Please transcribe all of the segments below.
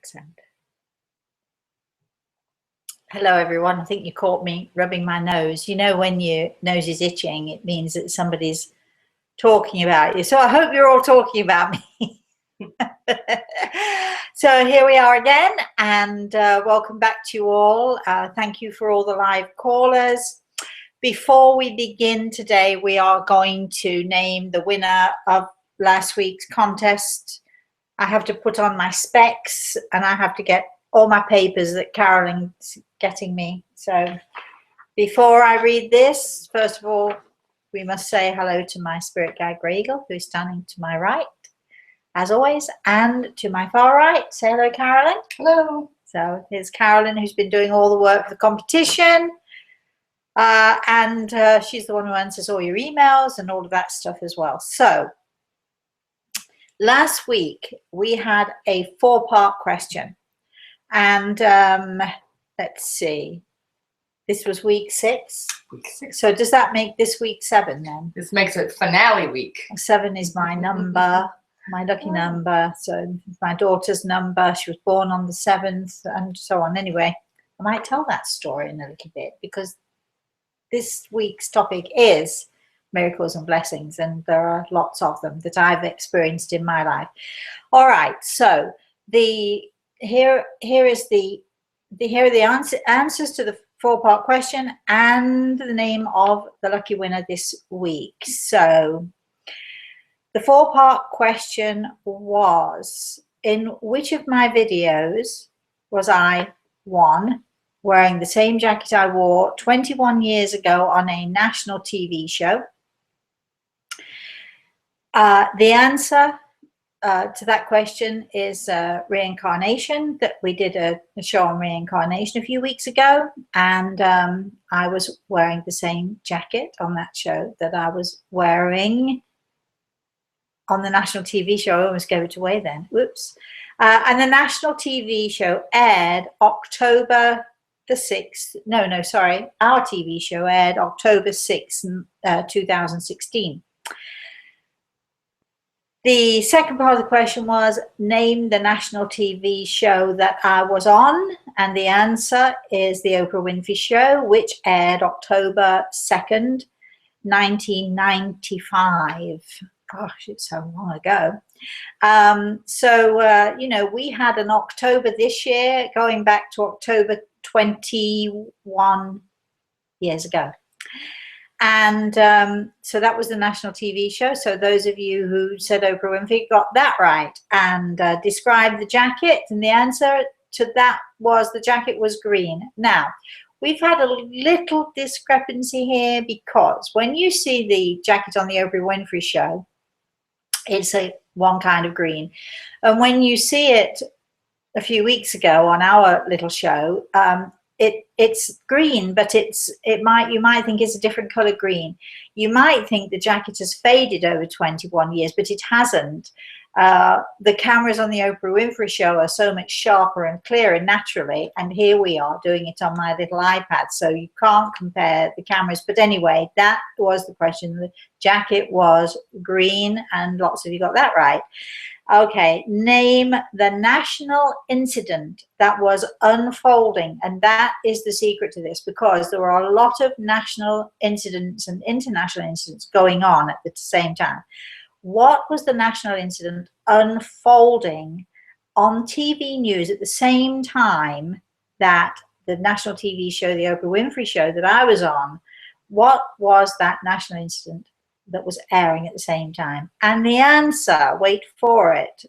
Sound. Hello everyone, I think you caught me rubbing my nose. You know when your nose is itching, it means that somebody's talking about you. So I hope you're all talking about me. So here we are again, and welcome back to you all. Thank you for all the live callers. Before we begin today, we are going to name the winner of last week's contest. I have to put on my specs and I have to get all my papers that Carolyn's getting me. So before I read this, first of all, we must say hello to my spirit guide Gregel, who's standing to my right, as always, and to my far right. Say hello, Carolyn. Hello. So here's Carolyn, who's been doing all the work for the competition. And she's the one who answers all your emails and all of that stuff as well. So last week we had a 4-part question, and let's see, this was week 6. Week 6. So does that make this week 7 then? This makes it finale week. 7 is my number, my lucky number. So my daughter's number. She was born on the 7th, and so on. Anyway, I might tell that story in a little bit, because this week's topic is miracles and blessings, and there are lots of them that I've experienced in my life. All right, so here are the answers to the 4-part question and the name of the lucky winner this week. So the 4-part question was, in which of my videos was I, 1, wearing the same jacket I wore 21 years ago on a national TV show? The answer to that question is reincarnation. That we did a show on reincarnation a few weeks ago, and I was wearing the same jacket on that show that I was wearing on the national TV show. I almost gave it away then. Whoops. And the national TV show aired October the 6th. No, sorry. Our TV show aired October 6th, 2016. The second part of the question was, name the national TV show that I was on, and the answer is the Oprah Winfrey Show, which aired October 2nd, 1995. Gosh, it's so long ago. You know, we had an October this year going back to October 21 years ago. And so that was the national TV show. So those of you who said Oprah Winfrey got that right, and described the jacket, and the answer to that was the jacket was green. Now, we've had a little discrepancy here, because when you see the jacket on the Oprah Winfrey Show, it's one kind of green. And when you see it a few weeks ago on our little show, it's green, but you might think it's a different color green. You might think the jacket has faded over 21 years, but it hasn't. The cameras on the Oprah Winfrey Show are so much sharper and clearer naturally, and here we are doing it on my little iPad, so you can't compare the cameras. But anyway, that was the question. The jacket was green, and lots of you got that right. Okay, name the national incident that was unfolding, and that is the secret to this, because there are a lot of national incidents and international incidents going on at the same time. What was the national incident unfolding on TV news at the same time that the national TV show, the Oprah Winfrey Show that I was on? What was that national incident that was airing at the same time? And the answer, wait for it,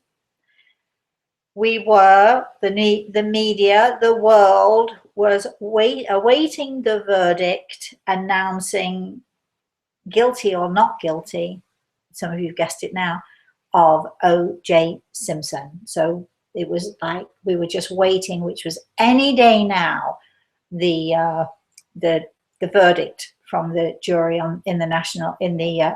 we were, the media, the world was awaiting the verdict announcing guilty or not guilty, some of you have guessed it now, of O.J. Simpson. So it was like we were just waiting, which was any day now, the verdict from the jury in the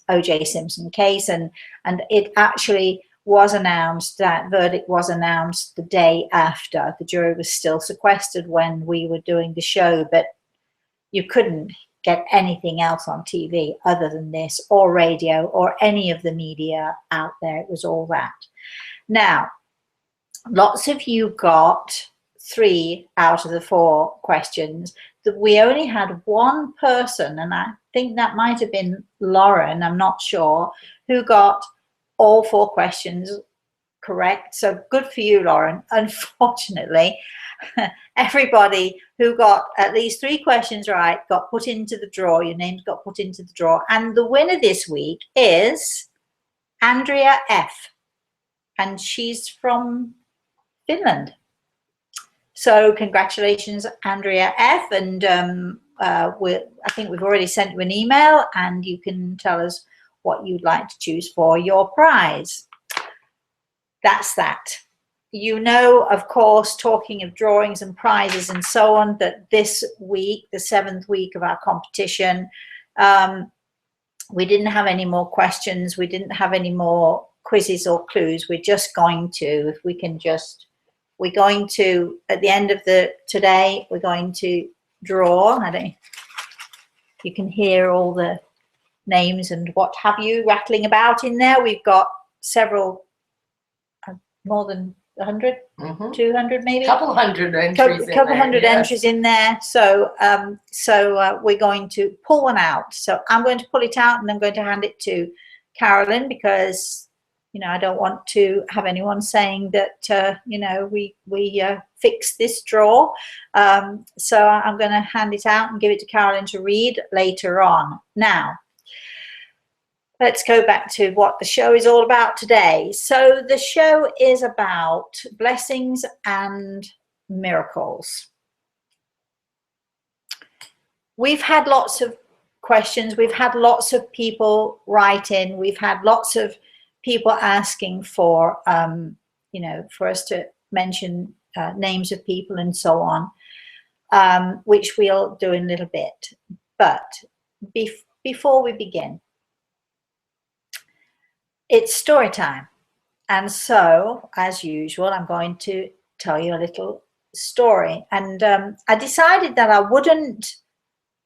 O.J. Simpson case, and it actually was announced, that verdict was announced the day after. The jury was still sequestered when we were doing the show, but you couldn't get anything else on TV other than this, or radio, or any of the media out there. It was all that. Now, lots of you got 3 out of the 4 questions. That we only had one person, and I think that might have been Lauren, I'm not sure, who got all 4 questions correct. So good for you, Lauren. Unfortunately, everybody who got at least 3 questions right got put into the draw. Your names got put into the draw. And the winner this week is Andrea F. And she's from Finland. So congratulations, Andrea F. And I think we've already sent you an email, and you can tell us what you'd like to choose for your prize. That's that. You know, of course, talking of drawings and prizes and so on, that this week, the 7th week of our competition, we didn't have any more questions. We didn't have any more quizzes or clues. We're just going to, if we can just, we're going to, at the end of today, we're going to draw. I don't, you can hear all the names and what have you rattling about in there. We've got several, more than 100, 200 maybe? Couple hundred entries couple hundred entries in there. So we're going to pull one out. So I'm going to pull it out, and I'm going to hand it to Carolyn, because, you know, I don't want to have anyone saying that, you know, we fixed this draw. So I'm going to hand it out and give it to Carolyn to read later on. Now, let's go back to what the show is all about today. So the show is about blessings and miracles. We've had lots of questions. We've had lots of people write in. We've had lots of people asking for, you know, for us to mention names of people and so on, which we'll do in a little bit. But before we begin, it's story time. And so, as usual, I'm going to tell you a little story. And I decided that I wouldn't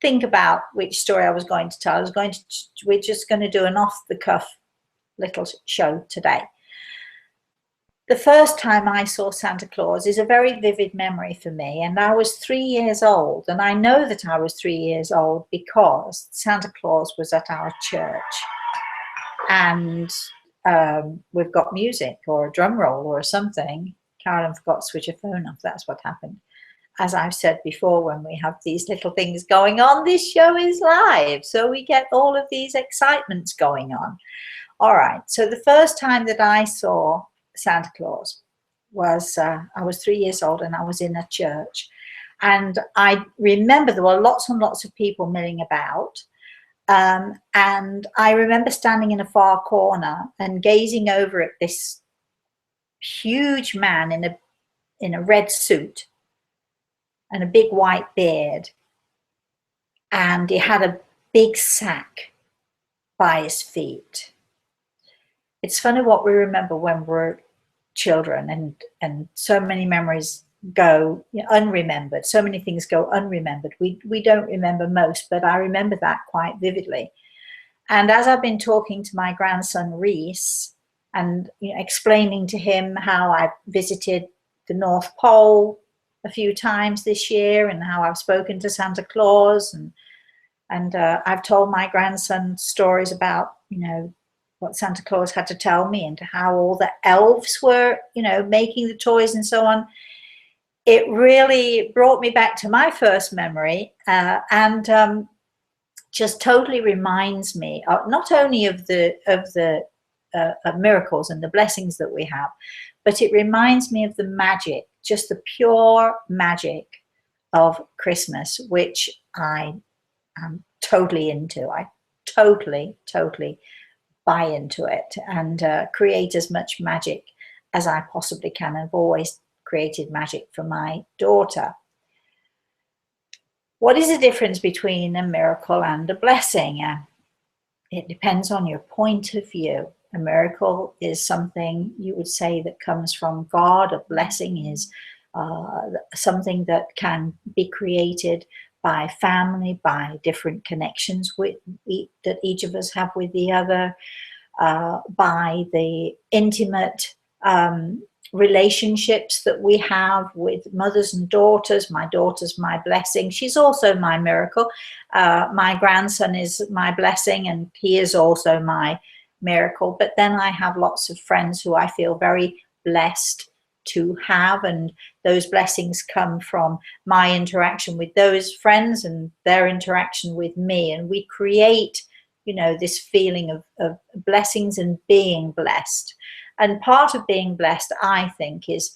think about which story I was going to tell. We're just going to do an off-the-cuff little show today. The first time I saw Santa Claus is a very vivid memory for me, and I was 3 years old. And I know that I was 3 years old because Santa Claus was at our church. And we've got music or a drum roll or something. Carolyn forgot to switch her phone off. That's what happened. As I've said before, when we have these little things going on, this show is live. So we get all of these excitements going on. All right. So the first time that I saw Santa Claus was, I was 3 years old, and I was in a church. And I remember there were lots and lots of people milling about. And I remember standing in a far corner and gazing over at this huge man in a red suit and a big white beard. And he had a big sack by his feet. It's funny what we remember when we're children, and so many memories go unremembered. So many things go unremembered. We don't remember most, but I remember that quite vividly. And as I've been talking to my grandson Reese, and explaining to him how I've visited the North Pole a few times this year, and how I've spoken to Santa Claus, and I've told my grandson stories about what Santa Claus had to tell me, and how all the elves were making the toys and so on. It really brought me back to my first memory, and just totally reminds me not only of the miracles and the blessings that we have, but it reminds me of the magic, just the pure magic of Christmas, which I am totally into. I totally buy into it, and create as much magic as I possibly can. I've always created magic for my daughter. What is the difference between a miracle and a blessing? It depends on your point of view. A miracle is something you would say that comes from God. A blessing is something that can be created by family, by different connections that each of us have with the other, by the intimate relationships that we have with mothers and daughters. My daughter's my blessing. She's also my miracle. My grandson is my blessing, and he is also my miracle. But then I have lots of friends who I feel very blessed to have, and those blessings come from my interaction with those friends and their interaction with me, and we create, you know, this feeling of blessings and being blessed. And part of being blessed, I think, is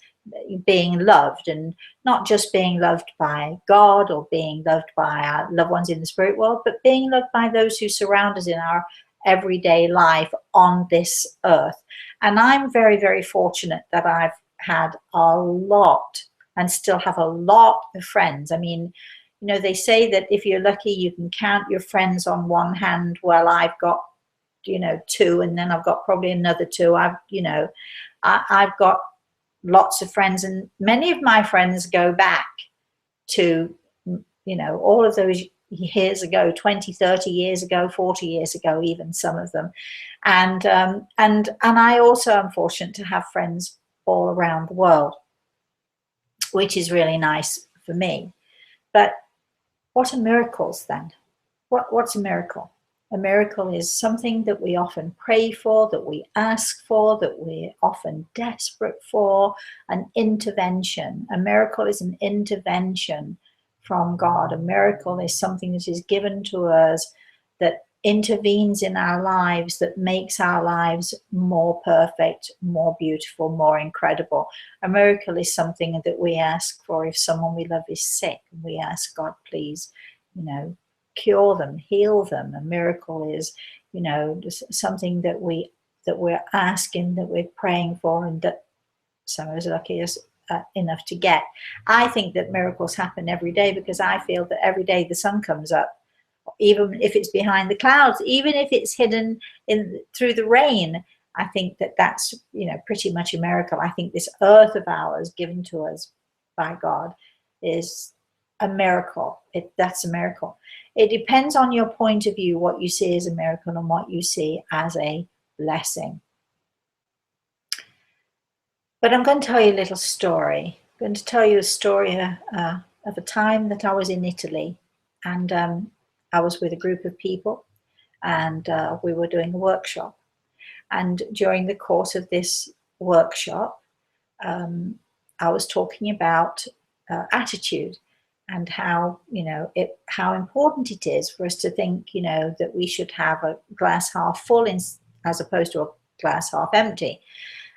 being loved, and not just being loved by God or being loved by our loved ones in the spirit world, but being loved by those who surround us in our everyday life on this earth. And I'm very, very fortunate that I've had a lot and still have a lot of friends. I mean, you know, they say that if you're lucky, you can count your friends on one hand. Well, I've got, you know, two, and then I've got probably another two. I've got lots of friends, and many of my friends go back to, you know, all of those years ago, 20, 30 years ago, 40 years ago, even some of them. And I also am fortunate to have friends all around the world, which is really nice for me. But what are miracles then? What's a miracle? A miracle is something that we often pray for, that we ask for, that we're often desperate for, an intervention. A miracle is an intervention from God. A miracle is something that is given to us, that intervenes in our lives, that makes our lives more perfect, more beautiful, more incredible. A miracle is something that we ask for if someone we love is sick. We ask God, please, you know, cure them, heal them. A miracle is, you know, something that we're asking, that we're praying for, and that some of us are lucky enough to get. I think that miracles happen every day, because I feel that every day the sun comes up, even if it's behind the clouds, even if it's hidden through the rain. I think that that's, you know, pretty much a miracle. I think this earth of ours, given to us by God, is a miracle. That's a miracle. It depends on your point of view, what you see as a miracle and what you see as a blessing. But I'm going to tell you a little story. I'm going to tell you a story of a time that I was in Italy, and I was with a group of people, and we were doing a workshop. And during the course of this workshop, I was talking about attitude, and how, you know, how important it is for us to think, you know, that we should have a glass half full as opposed to a glass half empty.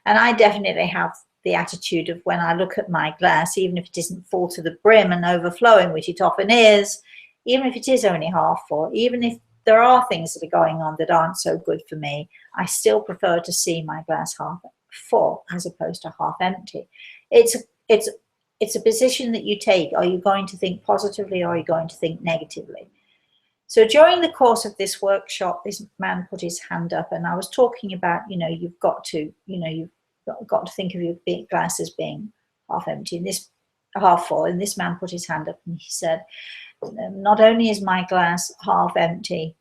And I definitely have the attitude of, when I look at my glass, even if it isn't full to the brim and overflowing, which it often is, even if it is only half full, even if there are things that are going on that aren't so good for me, I still prefer to see my glass half full as opposed to half empty. It's a position that you take. Are you going to think positively, or are you going to think negatively? So during the course of this workshop, this man put his hand up, and I was talking about, you know, you've got to think of your glass as being half empty, and this half full. And this man put his hand up and he said, not only is my glass half empty,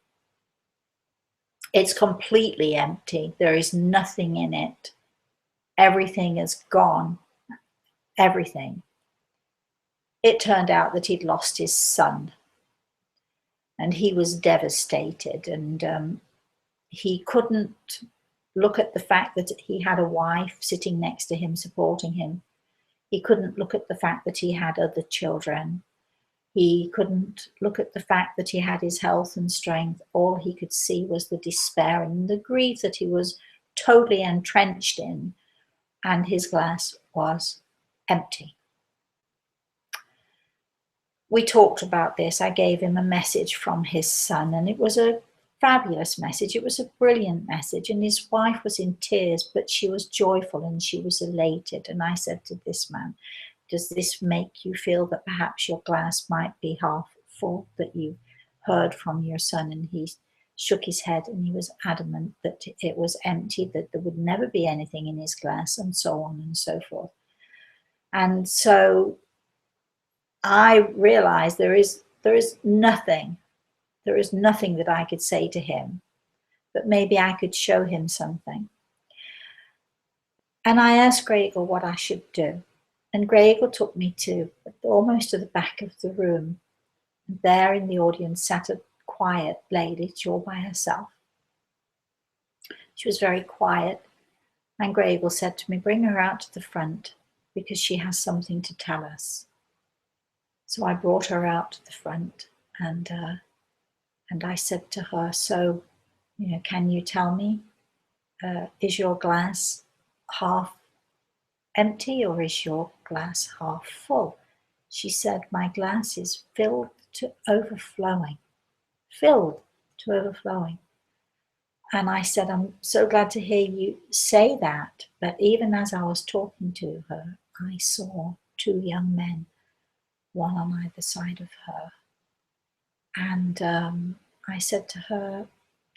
it's completely empty. There is nothing in it. Everything is gone. Everything. It turned out that he'd lost his son, and he was devastated, and he couldn't look at the fact that he had a wife sitting next to him, supporting him. He couldn't look at the fact that he had other children. He couldn't look at the fact that he had his health and strength. All he could see was the despair and the grief that he was totally entrenched in, and his glass was empty. We talked about this. I gave him a message from his son, and it was a fabulous message. It was a brilliant message, and his wife was in tears, but she was joyful and she was elated. And I said to this man, does this make you feel that perhaps your glass might be half full, that you heard from your son? And he shook his head, and he was adamant that it was empty, that there would never be anything in his glass, and so on and so forth. And so I realized there is nothing that I could say to him, but maybe I could show him something. And I asked Gregor what I should do. And Gregor took me to almost to the back of the room. And there in the audience sat a quiet lady, she all by herself. She was very quiet. And Gregor said to me, bring her out to the front because she has something to tell us. So I brought her out to the front and I said to her, so, can you tell me, is your glass half empty or is your glass half full? She said, my glass is filled to overflowing. Filled to overflowing. And I said, I'm so glad to hear you say that. But even as I was talking to her, I saw two young men, one on either side of her. And I said to her,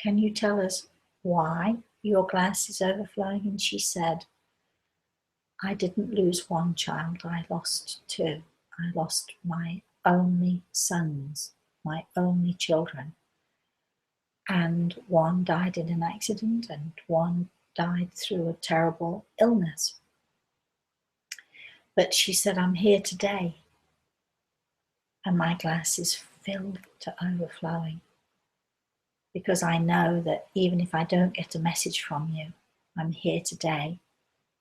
can you tell us why your glass is overflowing? And she said, I didn't lose one child, I lost two. I lost my only sons, my only children. And one died in an accident and one died through a terrible illness. But she said, I'm here today and my glass is filled to overflowing because I know that even if I don't get a message from you, I'm here today.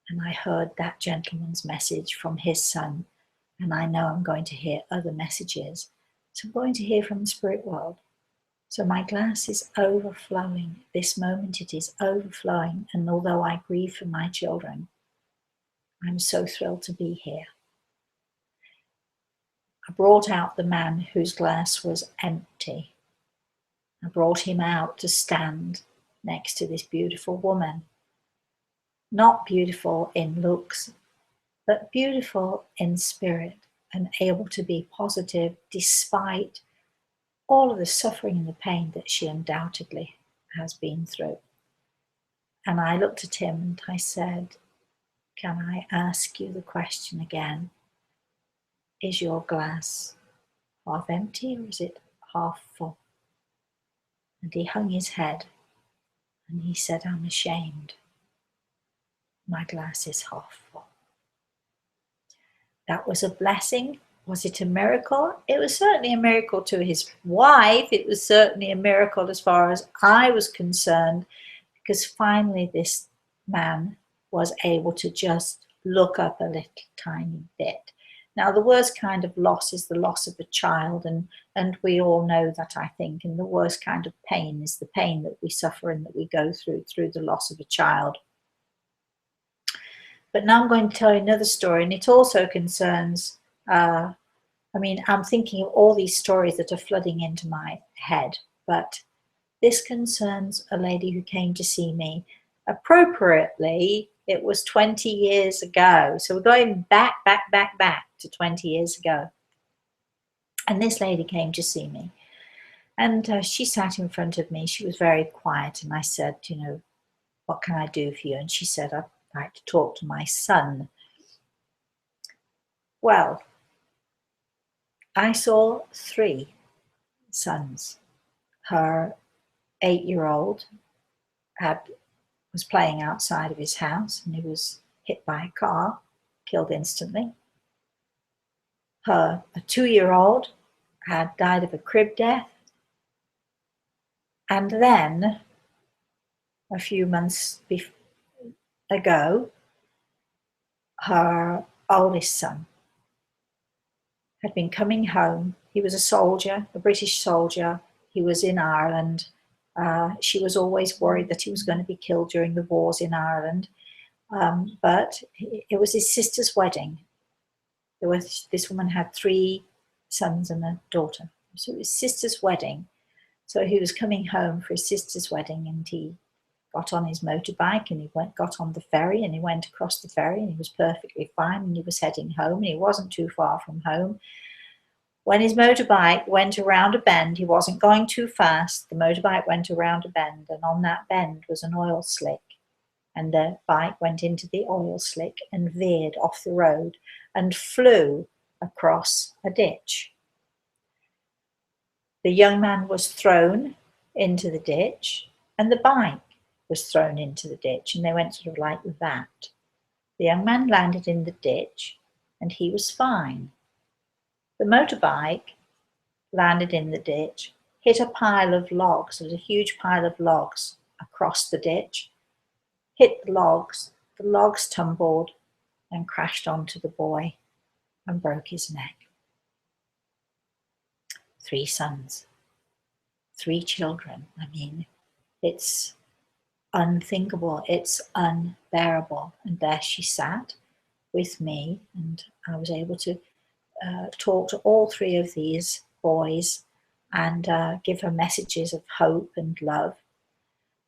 And I heard that gentleman's message from his son, and I know I'm going to hear other messages. So I'm going to hear from the spirit world. So my glass is overflowing. This moment it is overflowing. And although I grieve for my children, I'm so thrilled to be here. I brought out the man whose glass was empty. I brought him out to stand next to this beautiful woman. Not beautiful in looks, but beautiful in spirit and able to be positive despite all of the suffering and the pain that she undoubtedly has been through. And I looked at him and I said, can I ask you the question again? Is your glass half empty or is it half full? And he hung his head and he said, I'm ashamed. My glass is half full. That was a blessing. Was it a miracle? It was certainly a miracle to his wife. It was certainly a miracle as far as I was concerned, because finally this man was able to just look up a little tiny bit. Now, the worst kind of loss is the loss of a child, and we all know that, I think, and the worst kind of pain is the pain that we suffer and that we go through the loss of a child. But now I'm going to tell you another story, and it also concerns, I'm thinking of all these stories that are flooding into my head, but this concerns a lady who came to see me. Appropriately, it was 20 years ago. So we're going back to 20 years ago. And this lady came to see me. And she sat in front of me. She was very quiet. And I said, what can I do for you? And she said, I'd like to talk to my son. Well, I saw 3 sons. Her 8-year-old was playing outside of his house and he was hit by a car, killed instantly. A 2-year-old had died of a crib death. And then, a few months ago, her oldest son had been coming home. He was a soldier, a British soldier. He was in Ireland. She was always worried that he was going to be killed during the wars in Ireland. But it was his sister's wedding. This woman had 3 sons and a daughter. So it was his sister's wedding. So he was coming home for his sister's wedding and he got on his motorbike and he got on the ferry and he went across the ferry and he was perfectly fine and he was heading home and he wasn't too far from home. When his motorbike went around a bend, he wasn't going too fast, the motorbike went around a bend and on that bend was an oil slick and the bike went into the oil slick and veered off the road and flew across a ditch. The young man was thrown into the ditch and the bike was thrown into the ditch and they went sort of like that. The young man landed in the ditch and he was fine. The motorbike landed in the ditch, hit a pile of logs. There was a huge pile of logs across the ditch, hit the logs tumbled and crashed onto the boy and broke his neck. 3 sons, 3 children. I mean, it's unthinkable, it's unbearable. And there she sat with me, and I was able to talk to all 3 of these boys and give her messages of hope and love.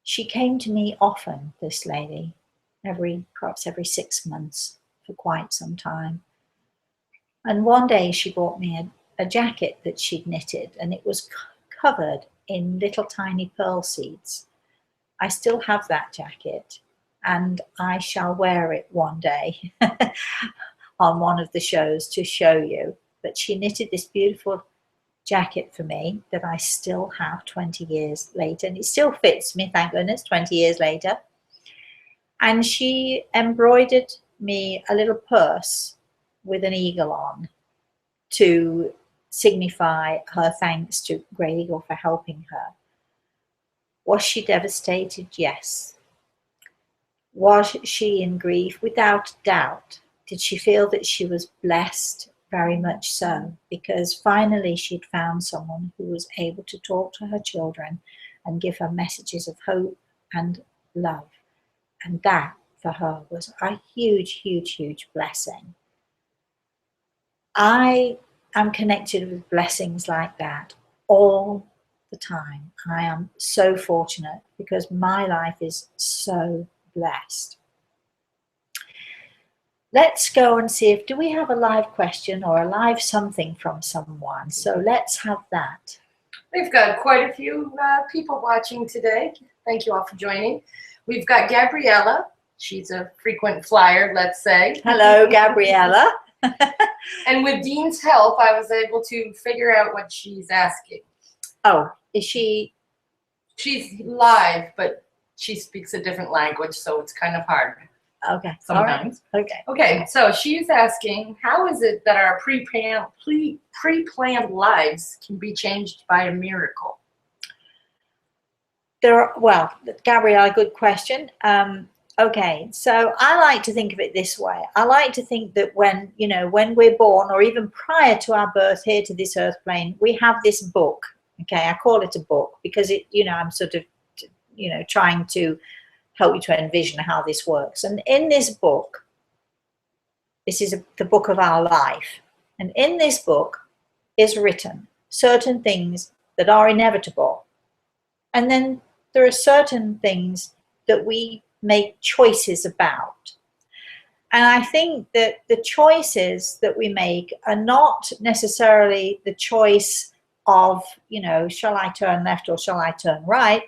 She came to me often, this lady, perhaps every 6 months for quite some time. And one day she brought me a jacket that she'd knitted, and it was covered in little tiny pearl seeds. I still have that jacket, and I shall wear it one day on one of the shows to show you. But she knitted this beautiful jacket for me that I still have 20 years later, and it still fits me, thank goodness, 20 years later. And she embroidered me a little purse with an eagle on to signify her thanks to Great Eagle for helping her. Was she devastated? Yes. Was she in grief? Without doubt. Did she feel that she was blessed? Very much so, because finally she'd found someone who was able to talk to her children and give her messages of hope and love. And that, for her, was a huge, huge, huge blessing. I am connected with blessings like that all the time. I am so fortunate because my life is so blessed. Let's go and see do we have a live question or a live something from someone. So let's have that. We've got quite a few people watching today. Thank you all for joining. We've got Gabriella. She's a frequent flyer, let's say. Hello, Gabriella. And with Dean's help, I was able to figure out what she's asking. Oh, is she? She's live, but she speaks a different language, so it's kind of hard. Okay. Sometimes. All right. Okay. Okay, so she's asking, how is it that our pre-planned lives can be changed by a miracle? Well, Gabrielle, good question. Okay, so I like to think of it this way. I like to think that when we're born, or even prior to our birth here to this earth plane, we have this book. Okay, I call it a book because I'm sort of, trying to help you to envision how this works. And in this book, this is the book of our life. And in this book is written certain things that are inevitable. And then there are certain things that we make choices about. And I think that the choices that we make are not necessarily the choice of, shall I turn left or shall I turn right?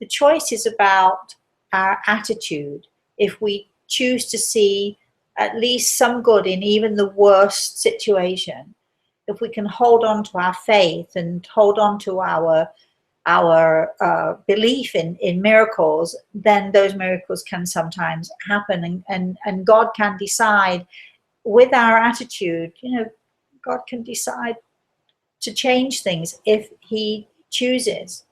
The choice is about our attitude. If we choose to see at least some good in even the worst situation, if we can hold on to our faith and hold on to our belief in miracles, then those miracles can sometimes happen, and God can decide with our attitude, God can decide to change things if he chooses.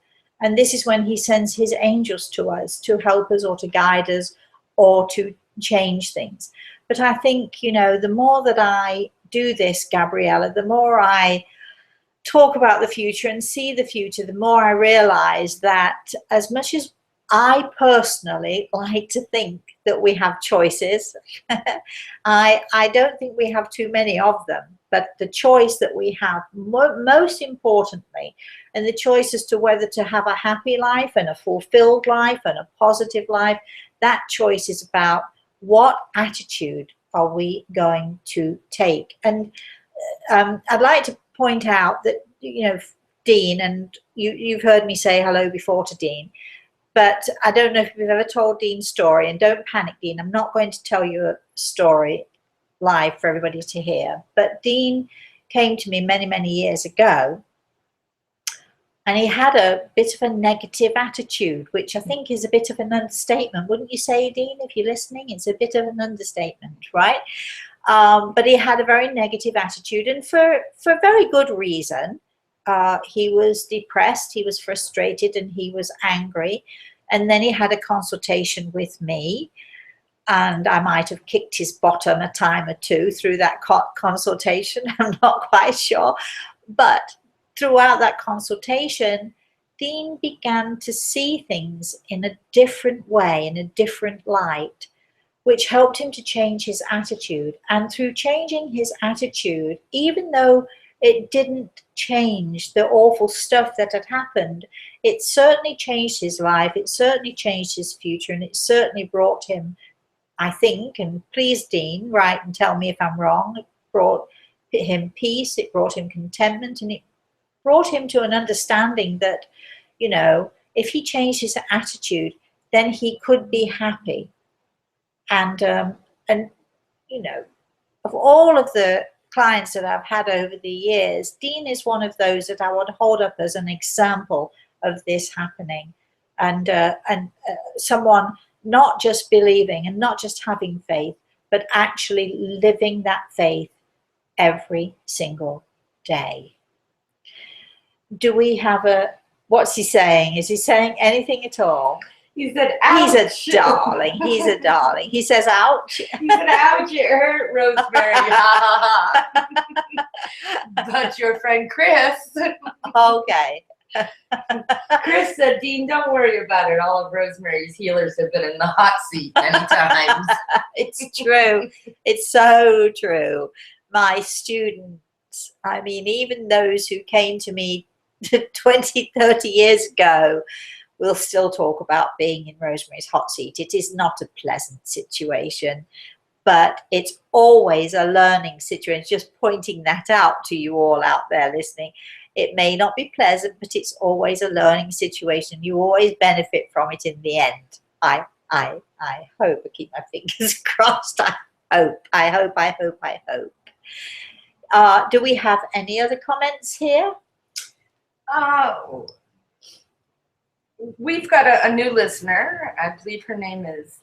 And this is when he sends his angels to us to help us or to guide us or to change things. But I think, the more that I do this, Gabriella, the more I talk about the future and see the future, the more I realize that as much as I personally like to think that we have choices, I don't think we have too many of them. But the choice that we have, most importantly, and the choice as to whether to have a happy life and a fulfilled life and a positive life, that choice is about what attitude are we going to take. And I'd like to point out that, Dean, and you've heard me say hello before to Dean, but I don't know if you've ever told Dean's story, and don't panic, Dean, I'm not going to tell you a story live for everybody to hear. But Dean came to me many, many years ago And he had a bit of a negative attitude, which I think is a bit of an understatement. Wouldn't you say, Dean, if you're listening? It's a bit of an understatement, right? But he had a very negative attitude, and for very good reason. He was depressed, he was frustrated, and he was angry. And then he had a consultation with me, and I might have kicked his bottom a time or two through that consultation. I'm not quite sure. But throughout that consultation, Dean began to see things in a different way, in a different light, which helped him to change his attitude. And through changing his attitude, even though it didn't change the awful stuff that had happened, it certainly changed his life, it certainly changed his future, and it certainly brought him, I think, and please, Dean, write and tell me if I'm wrong, it brought him peace, it brought him contentment, and it brought him to an understanding that, you know, if he changed his attitude, then he could be happy. And you know, of all of the clients that I've had over the years, Dean is one of those that I would hold up as an example of this happening, and someone not just believing and not just having faith, but actually living that faith every single day. Do we have a, what's he saying? Is he saying anything at all? He said, ouch. He's a darling. He's a darling. He says, ouch. He said, ouch, it hurt, Rosemary. But your friend Chris. Okay. Chris said, Dean, don't worry about it. All of Rosemary's healers have been in the hot seat many times. It's true. It's so true. My students, I mean, even those who came to me 20, 30 years ago, will still talk about being in Rosemary's hot seat. It is not a pleasant situation, but it's always a learning situation. Just pointing that out to you all out there listening. It may not be pleasant, but it's always a learning situation. You always benefit from it in the end. I hope. I keep my fingers crossed. I hope. Do we have any other comments here? We've got a new listener. I believe her name is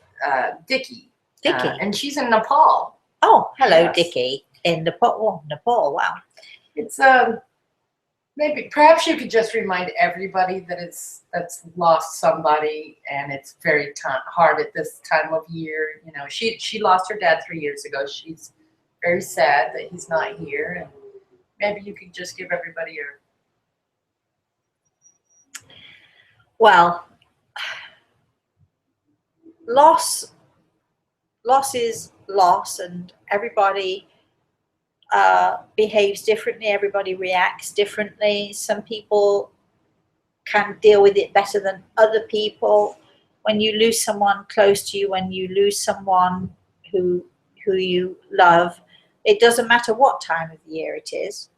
Dickie. Dickie. And she's in Nepal. Oh, hello, Yes. Dickie. In Nepal. Oh, Nepal, wow. It's maybe perhaps you could just remind everybody that that's lost somebody, and it's very hard at this time of year. You know, she lost her dad 3 years ago. She's very sad that he's not here, and maybe you could just give everybody a. Well, loss is loss, and everybody behaves differently. Everybody reacts differently. Some people can deal with it better than other people. When you lose someone close to you, when you lose someone who you love, it doesn't matter what time of the year it is.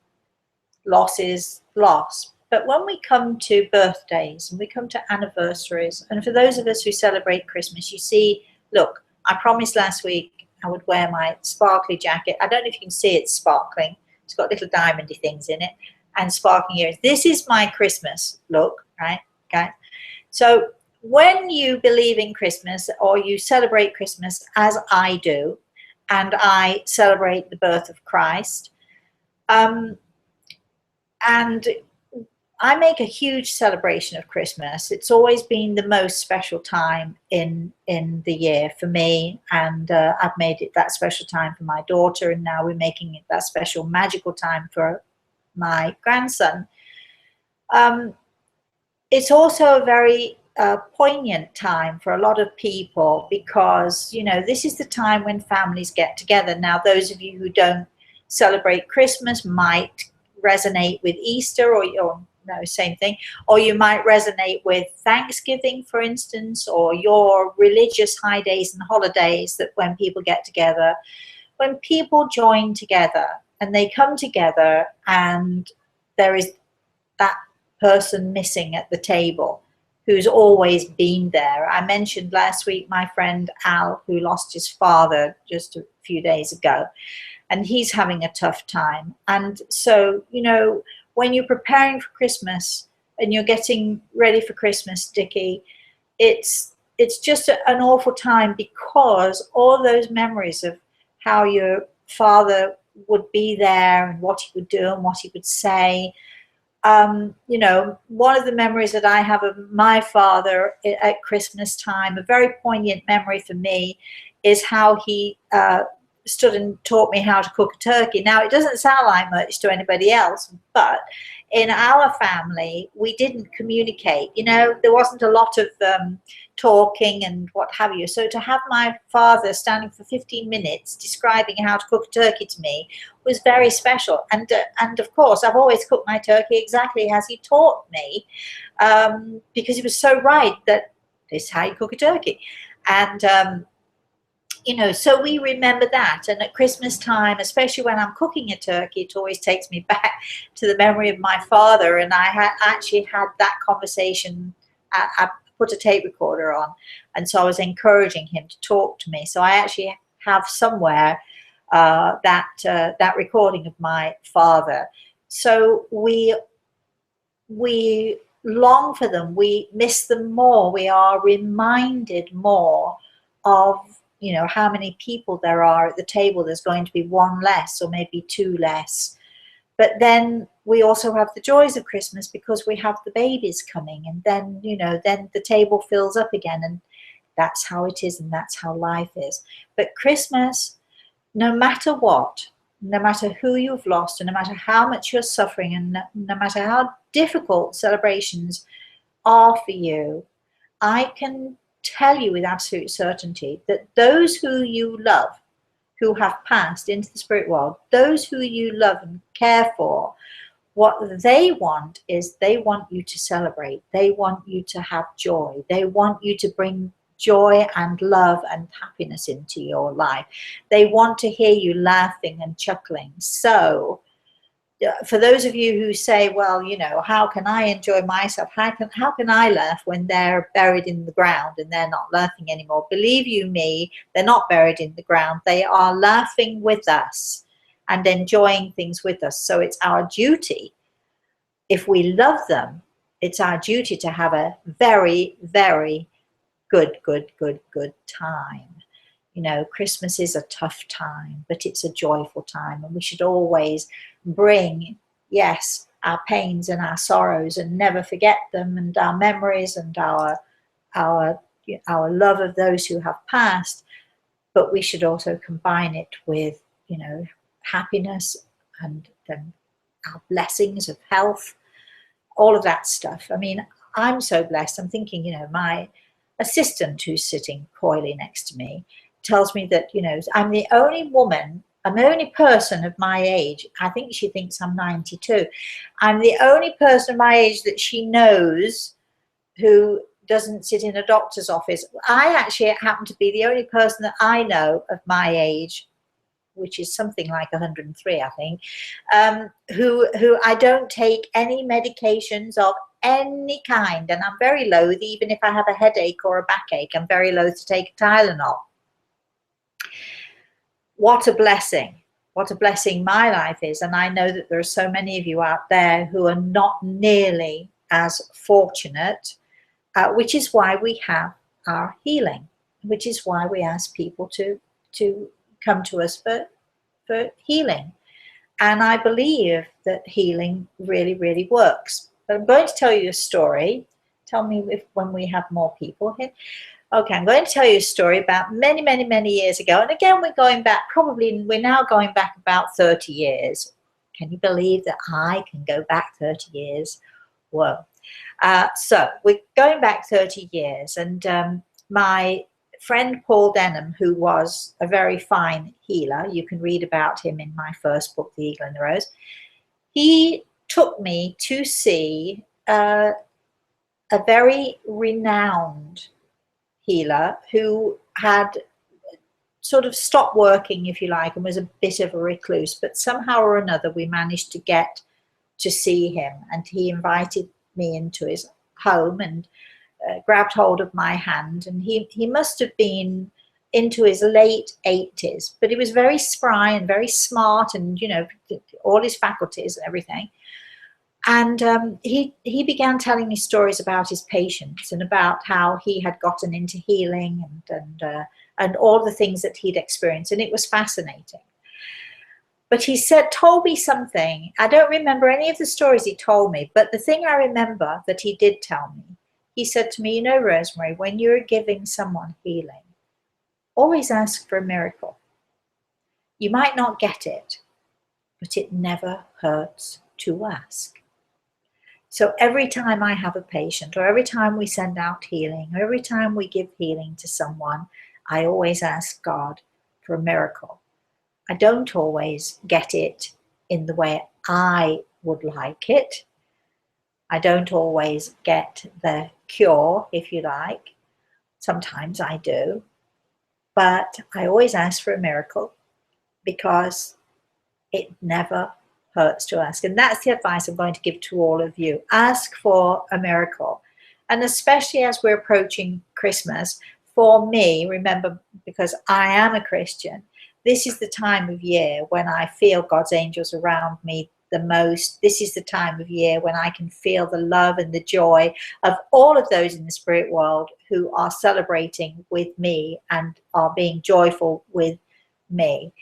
Loss is loss. But when we come to birthdays and we come to anniversaries, and for those of us who celebrate Christmas, you see, look, I promised last week I would wear my sparkly jacket. I don't know if you can see it's sparkling. It's got little diamondy things in it and sparkling earrings. This is my Christmas look, right? Okay. So when you believe in Christmas or you celebrate Christmas, as I do, and I celebrate the birth of Christ, and I make a huge celebration of Christmas. It's always been the most special time in the year for me, and I've made it that special time for my daughter, and now we're making it that special magical time for my grandson. It's also a very poignant time for a lot of people because, you know, this is the time when families get together. Now, those of you who don't celebrate Christmas might resonate with Easter, or no, same thing, or you might resonate with Thanksgiving, for instance, or your religious high days and holidays, that when people get together, when people join together and they come together and there is that person missing at the table who's always been there. I mentioned last week my friend Al, who lost his father just a few days ago, and he's having a tough time. And so, you know, when you're preparing for Christmas, and you're getting ready for Christmas, Dickie, it's just an awful time, because all those memories of how your father would be there and what he would do and what he would say. You know, one of the memories that I have of my father at Christmas time, a very poignant memory for me, is how he stood and taught me how to cook a turkey. Now, it doesn't sound like much to anybody else, but in our family, we didn't communicate. You know, there wasn't a lot of talking and what have you. So to have my father standing for 15 minutes describing how to cook a turkey to me was very special. And of course, I've always cooked my turkey exactly as he taught me, because he was so right that this is how you cook a turkey. And you know, so we remember that. And at Christmas time, especially when I'm cooking a turkey, it always takes me back to the memory of my father. And I actually had that conversation. I put a tape recorder on, and so I was encouraging him to talk to me. So I actually have somewhere that recording of my father. So we long for them. We miss them more. We are reminded more of, you know, how many people there are at the table. There's going to be one less or maybe two less. But then we also have the joys of Christmas because we have the babies coming, and then, you know, then the table fills up again, and that's how it is, and that's how life is. But Christmas, no matter what, no matter who you've lost, and no matter how much you're suffering, and no matter how difficult celebrations are for you, I can tell you with absolute certainty that those who you love, who have passed into the spirit world, those who you love and care for, what they want is they want you to celebrate. They want you to have joy. They want you to bring joy and love and happiness into your life. They want to hear you laughing and chuckling. So for those of you who say, well, you know, how can I enjoy myself? How can I laugh when they're buried in the ground and they're not laughing anymore? Believe you me, they're not buried in the ground. They are laughing with us and enjoying things with us. So it's our duty, if we love them, it's our duty to have a very, very good time. You know, Christmas is a tough time, but it's a joyful time, and we should always bring, yes, our pains and our sorrows, and never forget them, and our memories and our love of those who have passed. But we should also combine it with, you know, happiness and our blessings of health, all of that stuff. I mean, I'm so blessed. I'm thinking, you know, my assistant who's sitting coyly next to me tells me that, you know, I'm the only person of my age. I think she thinks I'm 92. I'm the only person of my age that she knows who doesn't sit in a doctor's office. I actually happen to be the only person that I know of my age, which is something like 103, I think, who I don't take any medications of any kind. And I'm very loath, even if I have a headache or a backache, I'm very loath to take a Tylenol. What a blessing. What a blessing my life is. And I know that there are so many of you out there who are not nearly as fortunate, which is why we have our healing, which is why we ask people to come to us for healing. And I believe that healing really, really works. But I'm going to tell you a story. Tell me when we have more people here. Okay, I'm going to tell you a story about many, many, many years ago. And again, we're now going back about 30 years. Can you believe that I can go back 30 years? Whoa. So we're going back 30 years. And my friend Paul Denham, who was a very fine healer, you can read about him in my first book, The Eagle and the Rose, he took me to see a very renowned healer who had sort of stopped working, if you like, and was a bit of a recluse, but somehow or another we managed to get to see him, and he invited me into his home and grabbed hold of my hand, and he must have been into his late 80s, but he was very spry and very smart, and, you know, all his faculties and everything. And he began telling me stories about his patients and about how he had gotten into healing and all the things that he'd experienced, and it was fascinating. But he told me something. I don't remember any of the stories he told me, but the thing I remember that he did tell me, he said to me, you know, Rosemary, when you're giving someone healing, always ask for a miracle. You might not get it, but it never hurts to ask. So every time I have a patient, or every time we send out healing, or every time we give healing to someone, I always ask God for a miracle. I don't always get it in the way I would like it. I don't always get the cure, if you like. Sometimes I do. But I always ask for a miracle because it never hurts to ask. And that's the advice I'm going to give to all of you. Ask for a miracle. And especially as we're approaching Christmas, for me, remember, because I am a Christian, this is the time of year when I feel God's angels around me the most. This is the time of year when I can feel the love and the joy of all of those in the spirit world who are celebrating with me and are being joyful with me.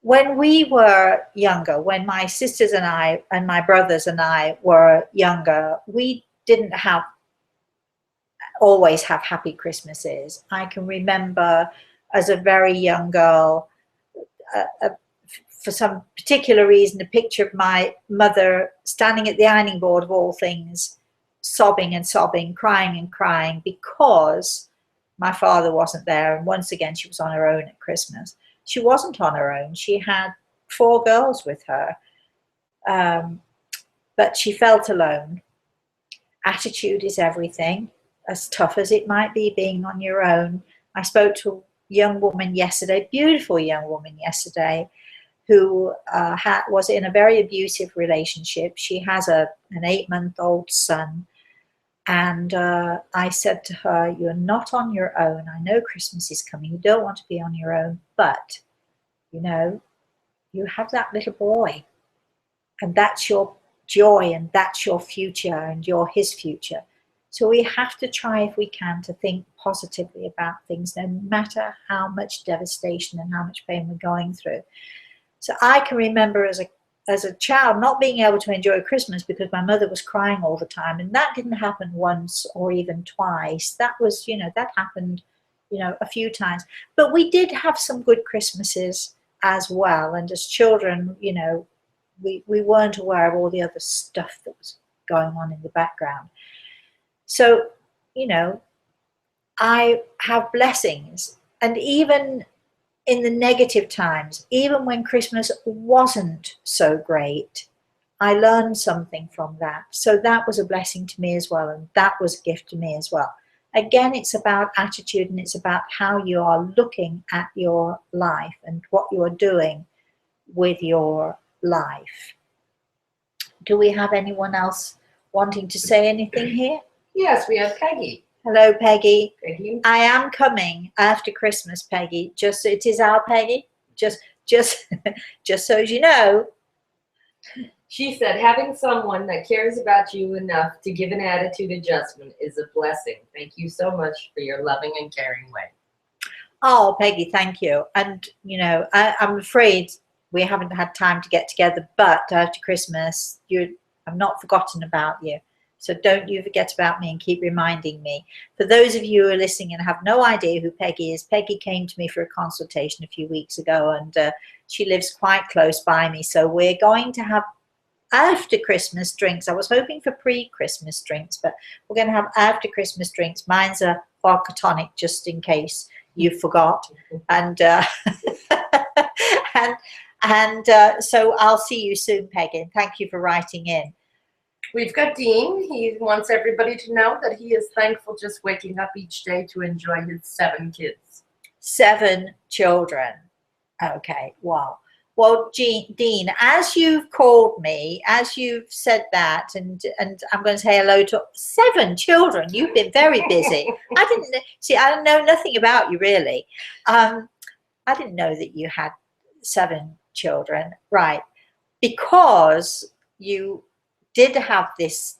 When we were younger, when my sisters and I and my brothers and I were younger, we didn't always have happy Christmases. I can remember as a very young girl, for some particular reason, a picture of my mother standing at the ironing board of all things, sobbing and sobbing, crying and crying because my father wasn't there. And once again, she was on her own at Christmas. She wasn't on her own. She had 4 girls with her, but she felt alone. Attitude is everything, as tough as it might be being on your own. I spoke to a young woman yesterday, beautiful young woman yesterday, who was in a very abusive relationship. She has an 8-month-old son. And I said to her, you're not on your own. I know Christmas is coming. You don't want to be on your own, but, you know, you have that little boy. And that's your joy, and that's your future, and you're his future. So we have to try, if we can, to think positively about things, no matter how much devastation and how much pain we're going through. So I can remember as a child not being able to enjoy Christmas because my mother was crying all the time, and that didn't happen once or even twice. That was, that happened, a few times. But we did have some good Christmases as well, and as children, we weren't aware of all the other stuff that was going on in the background. So, I have blessings, and even in the negative times, even when Christmas wasn't so great, I learned something from that. So that was a blessing to me as well, and that was a gift to me as well. Again, it's about attitude, and it's about how you are looking at your life and what you are doing with your life. Do we have anyone else wanting to say anything here? Yes, we have Peggy. Hello, Peggy. Peggy. I am coming after Christmas, Peggy. It is our Peggy. Just so you know. She said, having someone that cares about you enough to give an attitude adjustment is a blessing. Thank you so much for your loving and caring way. Oh, Peggy, thank you. And, I'm afraid we haven't had time to get together, but after Christmas, I've not forgotten about you. So don't you forget about me and keep reminding me. For those of you who are listening and have no idea who Peggy is, Peggy came to me for a consultation a few weeks ago, and she lives quite close by me. So we're going to have after Christmas drinks. I was hoping for pre-Christmas drinks, but we're going to have after Christmas drinks. Mine's a vodka tonic, just in case you forgot. And so I'll see you soon, Peggy. And thank you for writing in. We've got Dean. He wants everybody to know that he is thankful just waking up each day to enjoy his 7 kids. 7 children. Okay, wow. Well, Dean, as you've called me, as you've said that, and I'm going to say hello to 7 children. You've been very busy. I don't know nothing about you, really. I didn't know that you had 7 children, right? Because you did have this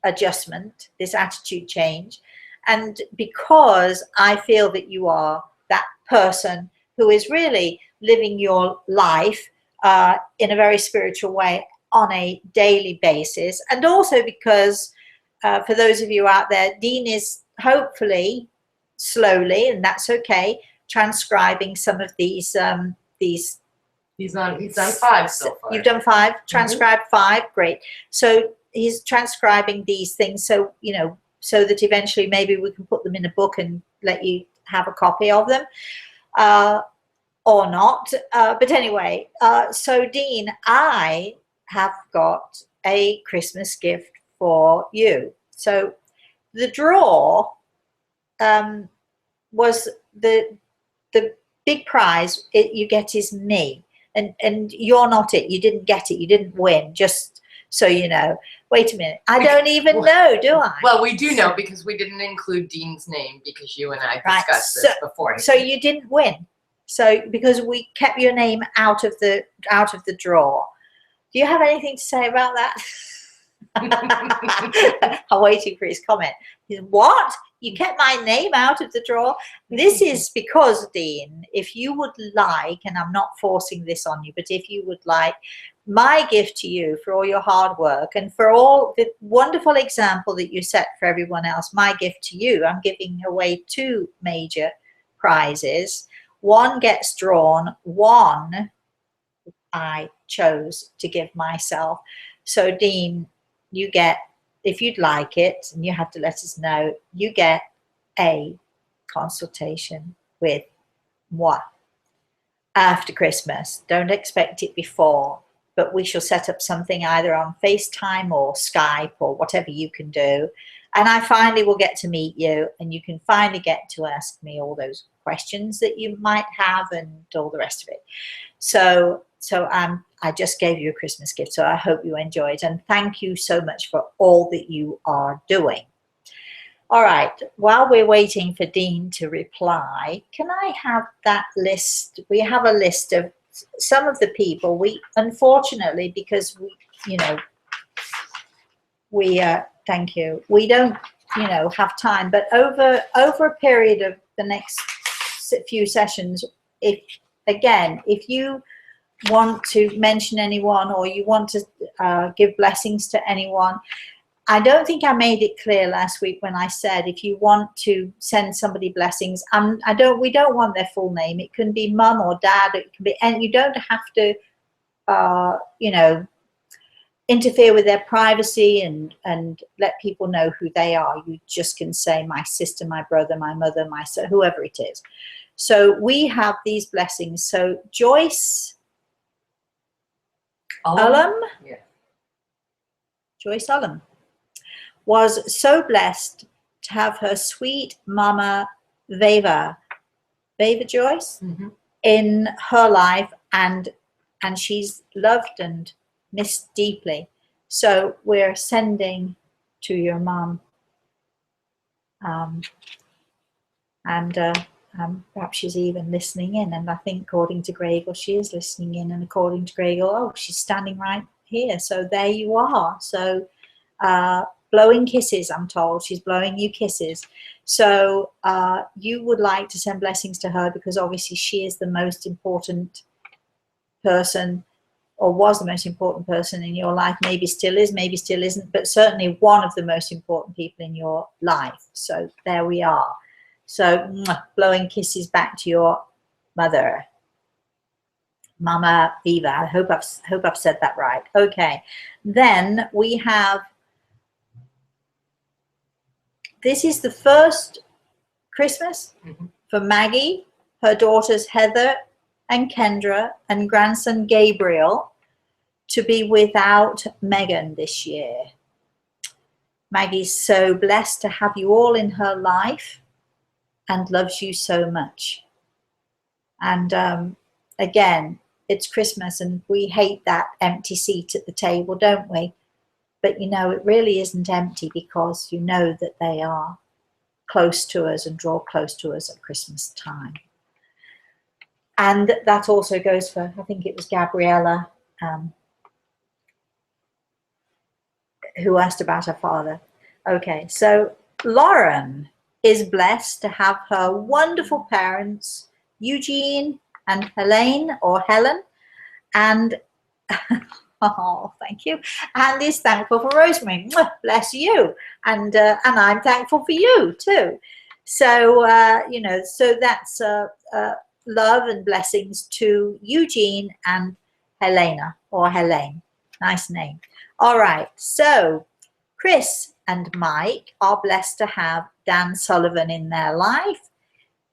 adjustment, this attitude change, and because I feel that you are that person who is really living your life in a very spiritual way on a daily basis, and also because for those of you out there, Dean is hopefully slowly, and that's okay, transcribing some of these He's done 5 so far. You've done 5, transcribed 5, great. So he's transcribing these things, so you know, so that eventually maybe we can put them in a book and let you have a copy of them, or not. But anyway, so Dean, I have got a Christmas gift for you. So the draw was the big prize you get is me, and you're not it. You didn't get it. You didn't win. Just so you know. Wait a minute. I don't even know, do I? Well, we do know because we didn't include Dean's name because you and I discussed this before. So you didn't win. So because we kept your name out of the draw. Do you have anything to say about that? I'm waiting for his comment. What? You kept my name out of the draw? This is because, Dean, if you would like, and I'm not forcing this on you, but if you would like, my gift to you for all your hard work and for all the wonderful example that you set for everyone else, my gift to you, I'm giving away 2 major prizes. One gets drawn, one I chose to give myself. So Dean, you get, if you'd like it, and you have to let us know, you get a consultation with moi after Christmas. Don't expect it before, but we shall set up something either on FaceTime or Skype or whatever you can do. And I finally will get to meet you, and you can finally get to ask me all those questions that you might have and all the rest of it. So I just gave you a Christmas gift, so I hope you enjoy it. And thank you so much for all that you are doing. All right, while we're waiting for Dean to reply, can I have that list? We have a list of some of the people. We, unfortunately, because we, you know, we, thank you. We don't, you know, have time, but over a period of the next few sessions, if you want to mention anyone or you want to give blessings to anyone, I don't think I made it clear last week when I said if you want to send somebody blessings, we don't want their full name. It can be mum or dad. It can be, and you don't have to, you know, interfere with their privacy and let people know who they are. You just can say my sister, my brother, my mother, my son, whoever it is. So we have these blessings. So Joyce Ullum, yeah. Joyce Ullum was so blessed to have her sweet mama Veva Joyce in her life, and she's loved and missed deeply. So we're sending to your mom, and perhaps she's even listening in, and I think according to Gregor she is listening in, and according to Gregor, oh, she's standing right here, so there you are. So blowing kisses, I'm told she's blowing you kisses. So you would like to send blessings to her because obviously she is the most important person, or was the most important person in your life. Maybe still is, maybe still isn't, but certainly one of the most important people in your life. So there we are. So blowing kisses back to your mother, Mama Viva. I hope I've said that right. Okay, then we have, this is the first Christmas for Maggie, her daughters Heather and Kendra, and grandson Gabriel to be without Megan this year. Maggie's so blessed to have you all in her life and loves you so much. And again, it's Christmas and we hate that empty seat at the table, don't we? But you know, it really isn't empty because you know that they are close to us and draw close to us at Christmas time. And that also goes for, I think it was Gabriella, who asked about her father. Okay, so Lauren is blessed to have her wonderful parents, Eugene and Helene, or Helen, and oh, thank you, and is thankful for Rosemary. Mwah, bless you, and I'm thankful for you too. So you know, so that's love and blessings to Eugene and Helena, or Helene. Nice name. All right, so Chris and Mike are blessed to have Dan Sullivan in their life.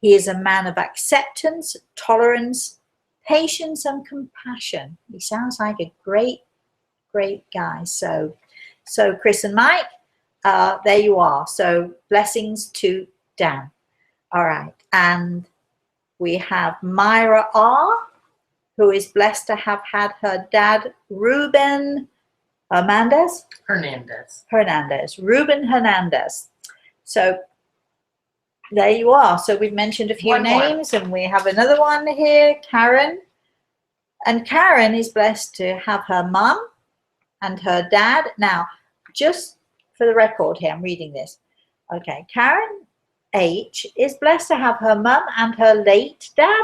He is a man of acceptance, tolerance, patience, and compassion. He sounds like a great guy. So Chris and Mike, there you are. So blessings to Dan. All right, and we have Myra R, who is blessed to have had her dad Ruben Hernandez. Ruben Hernandez. So there you are. So we've mentioned a few names, and we have another one here, Karen. And Karen is blessed to have her mum and her dad. Now, just for the record here, I'm reading this. Okay, Karen H is blessed to have her mum and her late dad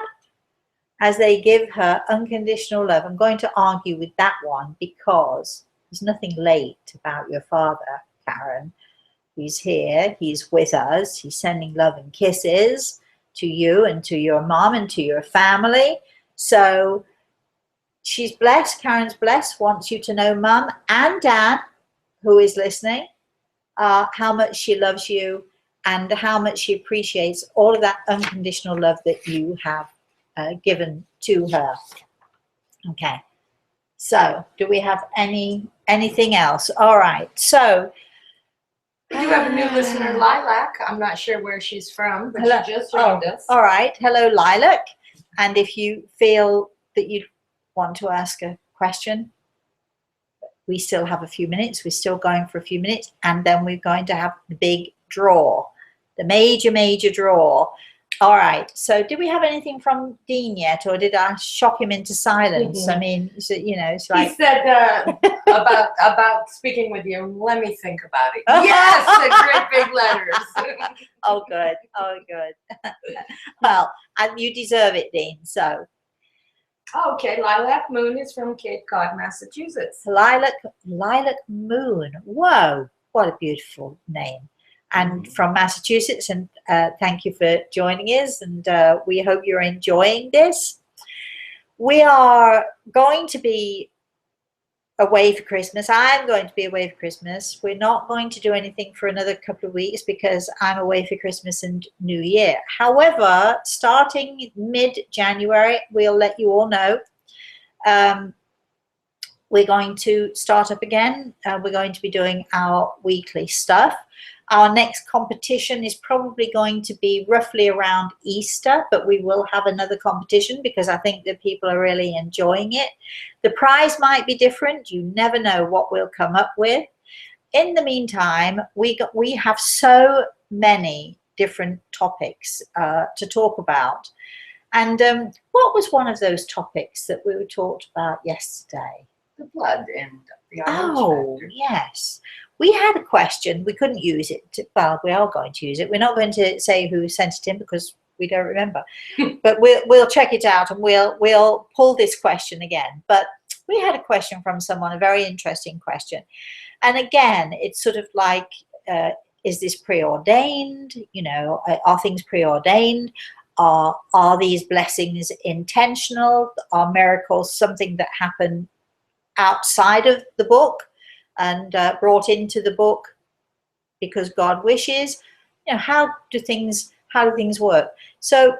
as they give her unconditional love. I'm going to argue with that one because there's nothing late about your father, Karen. He's here, he's with us, he's sending love and kisses to you and to your mom and to your family. So she's blessed, Karen's blessed, wants you to know, mum and dad, who is listening, how much she loves you and how much she appreciates all of that unconditional love that you have given to her. Okay, so do we have anything else? All right, so we do have a new listener, Lilac. I'm not sure where she's from, but hello. she just joined us. All right, hello, Lilac. And if you feel that you want to ask a question, we still have a few minutes. We're still going for a few minutes, and then we're going to have the big draw, the major draw. All right, so did we have anything from Dean yet, or did I shock him into silence? I mean, you know, it's like... He said about speaking with you, let me think about it. Yes, in great big letters. Oh, good. Oh, good. Well, and you deserve it, Dean, so... Okay, Lilac Moon is from Cape Cod, Massachusetts. Lilac Moon. Whoa, what a beautiful name. And from Massachusetts, and thank you for joining us, and we hope you're enjoying this. We are going to be away for Christmas. I'm going to be away for Christmas. We're not going to do anything for another couple of weeks because I'm away for Christmas and New Year. However, starting mid-January, we'll let you all know. We're going to start up again. We're going to be doing our weekly stuff. Our next competition is probably going to be roughly around Easter, but we will have another competition because I think that people are really enjoying it. The prize might be different. You never know what we'll come up with. In the meantime, we have so many different topics to talk about. And what was one of those topics that we were talked about yesterday? The blood and the RH factor. Yes. We had a question. We couldn't use it. Well, we are going to use it. We're not going to say who sent it in because we don't remember. But we'll check it out and we'll pull this question again. But we had a question from someone, a very interesting question. And again, it's sort of like, is this preordained? You know, are things preordained? Are these blessings intentional? Are miracles something that happen outside of the book and brought into the book because God wishes? You know, how do things work? So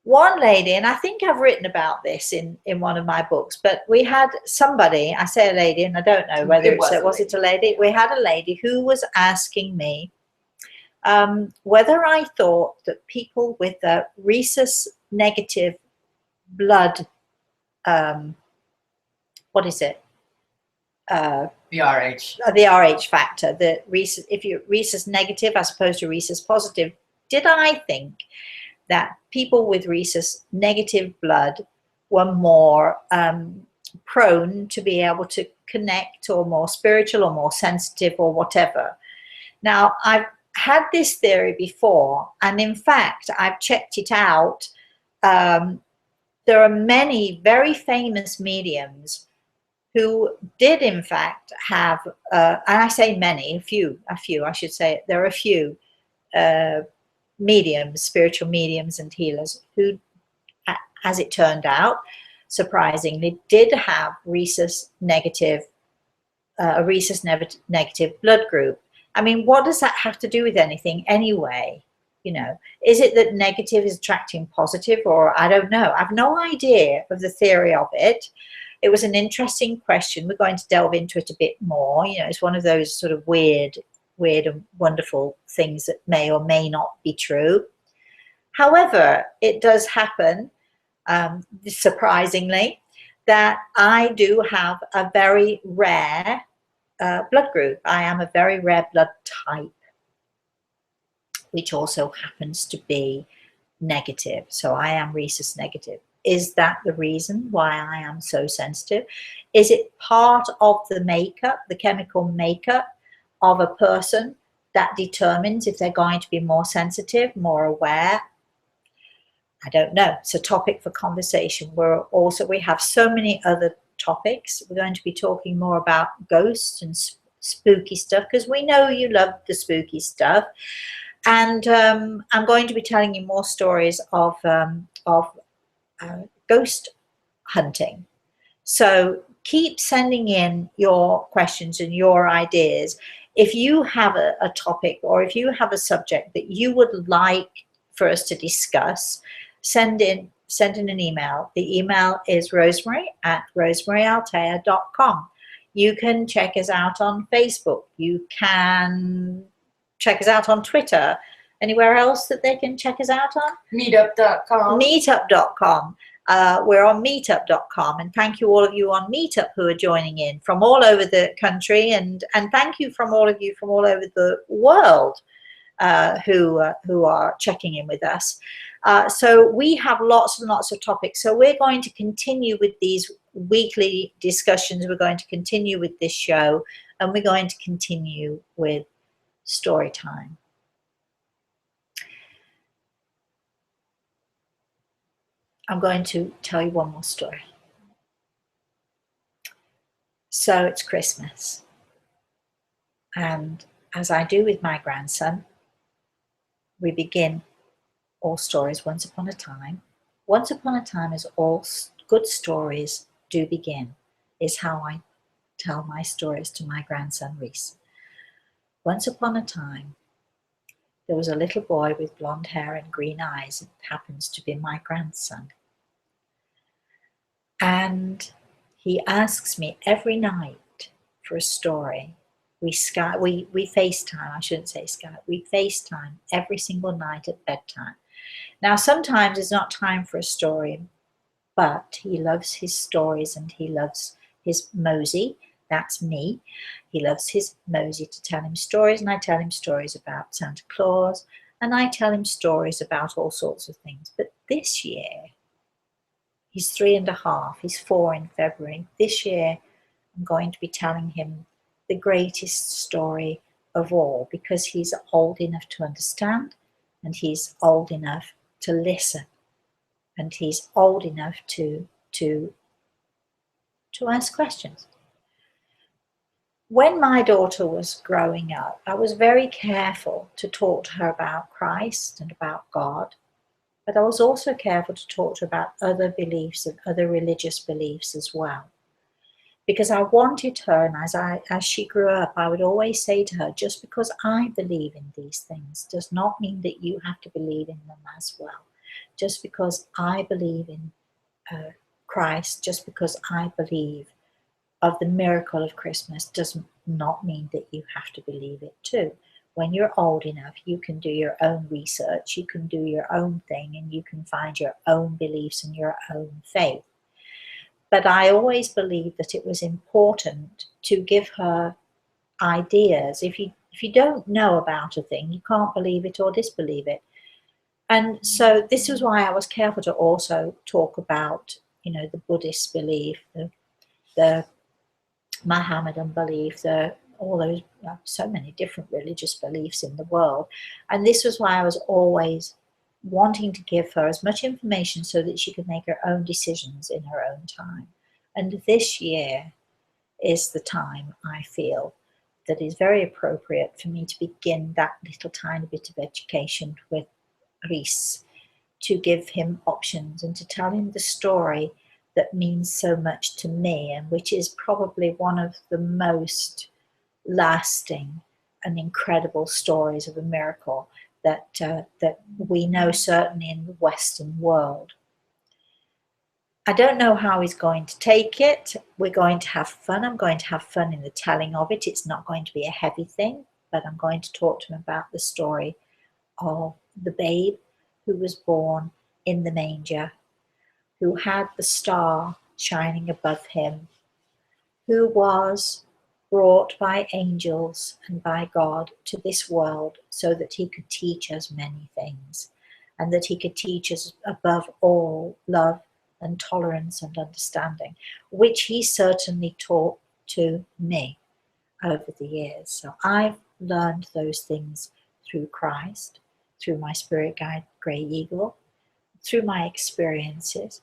one lady, and I think I've written about this in one of my books, but we had somebody, I say a lady, and I don't know whether was it a lady? We had a lady who was asking me whether I thought that people with the rhesus negative blood, what is it? The RH. The RH factor, the rhesus, if you're rhesus negative as opposed to rhesus positive, did I think that people with rhesus negative blood were more prone to be able to connect, or more spiritual, or more sensitive, or whatever. Now, I've had this theory before, and in fact, I've checked it out. There are many very famous mediums who did in fact have, and I say many, a few, I should say, there are a few mediums, spiritual mediums and healers who, as it turned out, surprisingly, did have rhesus negative, a rhesus negative blood group. I mean, what does that have to do with anything anyway? You know, is it that negative is attracting positive, or I don't know. I've no idea of the theory of it. It was an interesting question. We're going to delve into it a bit more. You know, it's one of those sort of weird and wonderful things that may or may not be true. However, it does happen, surprisingly, that I do have a very rare blood group. I am a very rare blood type, which also happens to be negative. So I am rhesus negative. Is that the reason why I am so sensitive? Is it part of the makeup, the chemical makeup of a person that determines if they're going to be more sensitive, more aware? I don't know. It's a topic for conversation. We have so many other topics. We're going to be talking more about ghosts and spooky stuff, because we know you love the spooky stuff. And I'm going to be telling you more stories of ghost hunting. So keep sending in your questions and your ideas. If you have a topic, or if you have a subject that you would like for us to discuss, send in an email. The email is rosemary@rosemaryaltea.com. You can check us out on Facebook. You can check us out on Twitter. Anywhere else that they can check us out on? Meetup.com. Meetup.com. We're on meetup.com, and thank you all of you on Meetup who are joining in from all over the country, and thank you from all of you from all over the world who are checking in with us. So we have lots and lots of topics. So we're going to continue with these weekly discussions. We're going to continue with this show, and we're going to continue with story time. I'm going to tell you one more story. So it's Christmas. And as I do with my grandson, we begin all stories once upon a time. Once upon a time, as all good stories do begin, is how I tell my stories to my grandson, Reese. Once upon a time, there was a little boy with blonde hair and green eyes. It happens to be my grandson. And he asks me every night for a story. We FaceTime, I shouldn't say Skype, we FaceTime every single night at bedtime. Now, sometimes it's not time for a story, but he loves his stories, and he loves his Mosey, that's me. He loves his Mosey to tell him stories, and I tell him stories about Santa Claus, and I tell him stories about all sorts of things. But this year, he's 3.5, he's 4 in February. This year, I'm going to be telling him the greatest story of all, because he's old enough to understand, and he's old enough to listen, and he's old enough to ask questions. When my daughter was growing up, I was very careful to talk to her about Christ and about God. But I was also careful to talk to her about other beliefs and other religious beliefs as well. Because I wanted her, and as she grew up, I would always say to her, just because I believe in these things does not mean that you have to believe in them as well. Just because I believe in Christ, just because I believe of the miracle of Christmas does not mean that you have to believe it too. When you're old enough, you can do your own research, you can do your own thing, and you can find your own beliefs and your own faith. But I always believed that it was important to give her ideas. If you don't know about a thing, you can't believe it or disbelieve it. And so this is why I was careful to also talk about, the Buddhist belief, the Mohammedan belief, all those, so many different religious beliefs in the world. And this was why I was always wanting to give her as much information so that she could make her own decisions in her own time. And this year is the time, I feel, that is very appropriate for me to begin that little tiny bit of education with Rhys, to give him options and to tell him the story that means so much to me, and which is probably one of the most lasting and incredible stories of a miracle that we know, certainly in the Western world. I don't know how he's going to take it. We're going to have fun. I'm going to have fun in the telling of it. It's not going to be a heavy thing, but I'm going to talk to him about the story of the babe who was born in the manger, who had the star shining above him, who was brought by angels and by God to this world so that he could teach us many things, and that he could teach us above all love and tolerance and understanding, which he certainly taught to me over the years. So I've learned those things through Christ, through my spirit guide, Grey Eagle, through my experiences,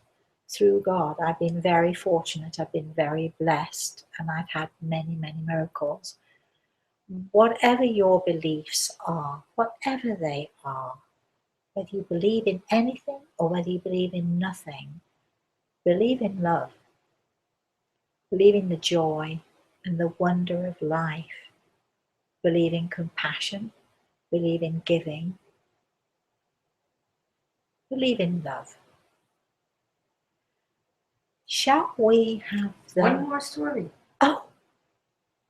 through God. I've been very fortunate. I've been very blessed, and I've had many, many miracles. Whatever your beliefs are, whatever they are, whether you believe in anything or whether you believe in nothing, believe in love. Believe in the joy and the wonder of life. Believe in compassion. Believe in giving. Believe in love. Shall we have One more story. Oh,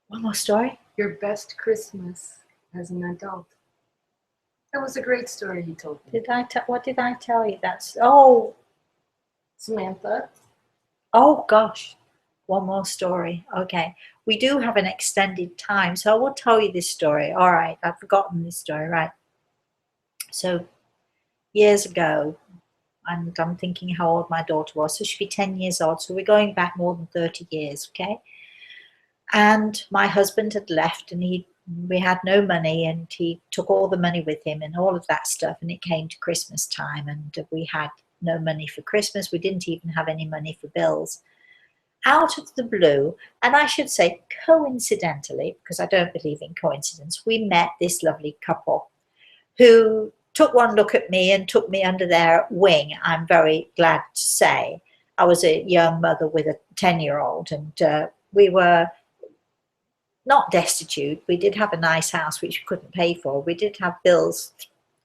one more story? Your best Christmas as an adult. That was a great story you told me. What did I tell you? Oh Samantha. Gosh. One more story. Okay. We do have an extended time, so I will tell you this story. All right. I've forgotten this story. Right. So years ago, and I'm thinking how old my daughter was. So she'd be 10 years old. So we're going back more than 30 years, okay? And my husband had left, and we had no money, and he took all the money with him and all of that stuff. And it came to Christmas time, and we had no money for Christmas. We didn't even have any money for bills. Out of the blue, and I should say coincidentally, because I don't believe in coincidence, we met this lovely couple who took one look at me and took me under their wing, I'm very glad to say. I was a young mother with a 10-year-old, and we were not destitute. We did have a nice house which we couldn't pay for. We did have bills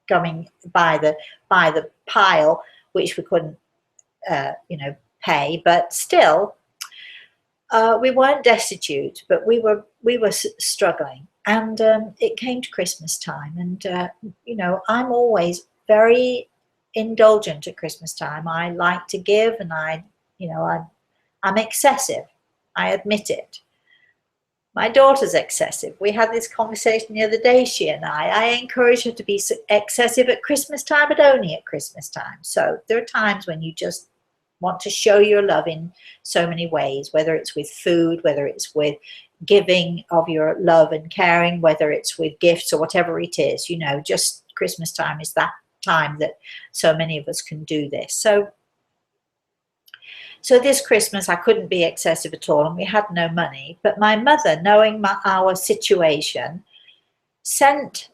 coming by the pile which we couldn't pay, but still we weren't destitute, but we were struggling. And it came to Christmas time, and I'm always very indulgent at Christmas time. I like to give, and I'm excessive. I admit it. My daughter's excessive. We had this conversation the other day, she and I encourage her to be excessive at Christmas time, but only at Christmas time. So there are times when you just want to show your love in so many ways, whether it's with food, whether it's with giving of your love and caring, whether it's with gifts or whatever it is. Just Christmas time is that time that so many of us can do this. So this Christmas I couldn't be excessive at all, and we had no money. But my mother, knowing our situation, sent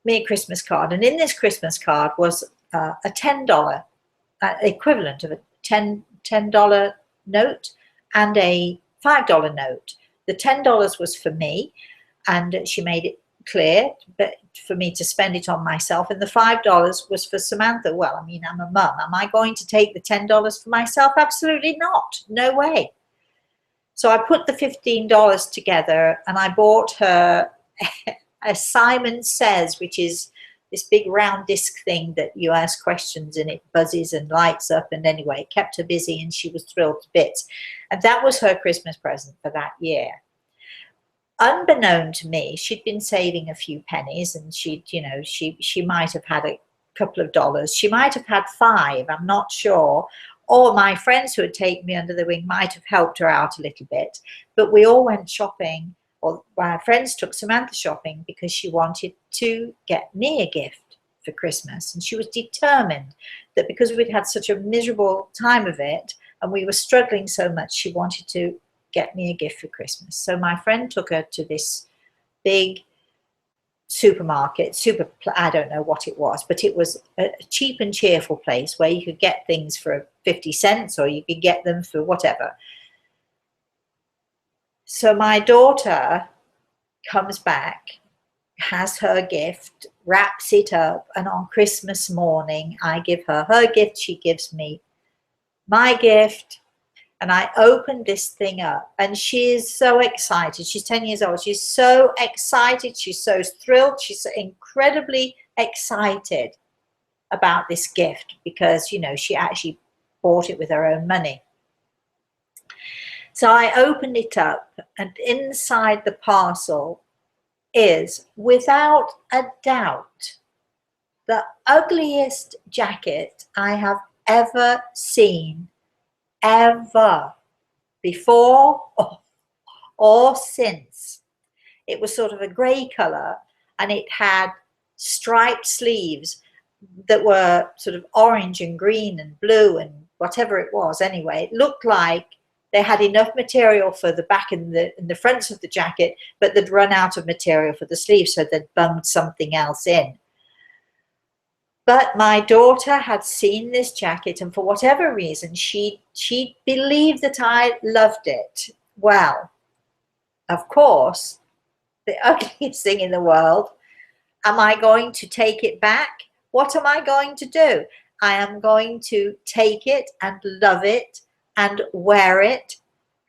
me a Christmas card, and in this Christmas card was a $10 equivalent of a $10 note and a $5 note. The $10 was for me, and she made it clear, but for me to spend it on myself, and the $5 was for Samantha. Well, I mean, I'm a mum. Am I going to take the $10 for myself? Absolutely not. No way. So I put the $15 together, and I bought her a Simon Says, which is this big round disc thing that you ask questions and it buzzes and lights up. And anyway, it kept her busy, and she was thrilled to bits. And that was her Christmas present for that year. Unbeknown to me, she'd been saving a few pennies, and she might have had a couple of dollars. She might have had $5, I'm not sure. or my friends who had taken me under the wing might have helped her out a little bit, but we all went shopping, or my friends took Samantha shopping because she wanted to get me a gift for Christmas, and she was determined that because we'd had such a miserable time of it and we were struggling so much, she wanted to get me a gift for Christmas. So my friend took her to this big supermarket, I don't know what it was, but it was a cheap and cheerful place where you could get things for 50 cents or you could get them for whatever. So my daughter comes back, has her gift, wraps it up, and on Christmas morning I give her her gift, she gives me my gift, and I opened this thing up, and she is so excited. She's 10 years old. She's so excited. She's so thrilled. She's so incredibly excited about this gift because, you know, she actually bought it with her own money. So I opened it up, and inside the parcel is, without a doubt, the ugliest jacket I have ever seen, ever, before or since. It was sort of a grey colour, and it had striped sleeves that were sort of orange and green and blue and whatever it was. Anyway, it looked like they had enough material for the back and the fronts of the jacket, but they'd run out of material for the sleeves, so they'd bummed something else in. But my daughter had seen this jacket, and for whatever reason, she believed that I loved it. Well, of course, the ugliest thing in the world. Am I going to take it back? What am I going to do? I am going to take it and love it and wear it